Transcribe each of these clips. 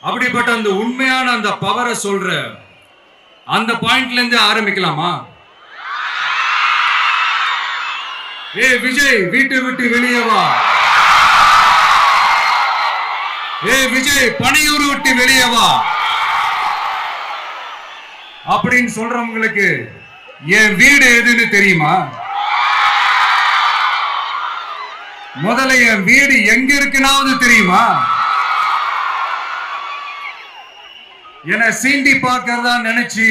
அப்படிப்பட்ட அந்த உண்மையான அந்த பவரை சொல்ற அந்த பாயிண்ட்ல இருந்து ஆரம்பிக்கலாமா? ஏ விஜய், வீட்டை விட்டு வெளியே வா. ஏ விஜய், பனையூர் விட்டு வெளியே வா அப்படின்னு சொல்றவங்களுக்கு என் வீடு எதுன்னு தெரியுமா? முதல்ல என் வீடு எங்க இருக்குனாவது தெரியுமா? என சீண்டி பார்க்கறதா நினைச்சு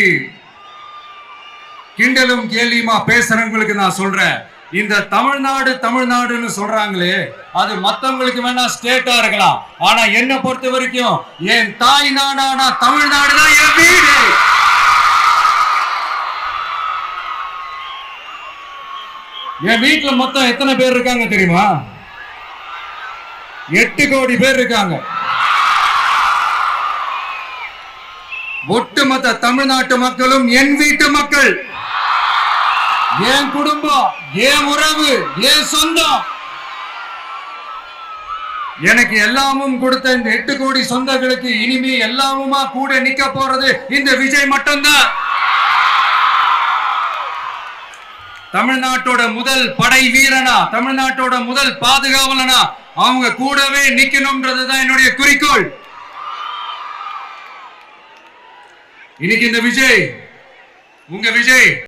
கிண்டலும் கேலியுமா பேசுறவங்களுக்கு நான் சொல்றேன், இந்த தமிழ்நாடு தமிழ்நாடுன்னு சொல்றாங்களே, அது மத்தவங்களுக்கு வேணா ஸ்டேட்டா இருக்கலாம். ஆனா என்ன பொறுத்த வரைக்கும் என் தாய் நாடானா தமிழ்நாடு தான் என் வீடு. என் வீட்டுல மொத்தம் எத்தனை பேர் இருக்காங்க தெரியுமா? 8 கோடி பேர் இருக்காங்க. ஒட்டுமொத்த தமிழ்நாட்டு மக்களும் என் வீட்டு மக்கள், என் குடும்பம், என் உறவு, என் சொந்தம். எனக்கு எல்லாமும் கொடுத்த இந்த 8 கோடி சொந்தங்களுக்கு இனிமே எல்லாமுமா கூட நிக்க போறது இந்த விஜய் மட்டும்தான். தமிழ்நாட்டோட முதல் படை வீரனா, தமிழ்நாட்டோட முதல் பாதுகாவலனா அவங்க கூடவே நிக்கணும்ன்றதுதான் என்னுடைய குறிக்கோள். இன்னைக்கு இந்த விஜய், உங்க விஜய்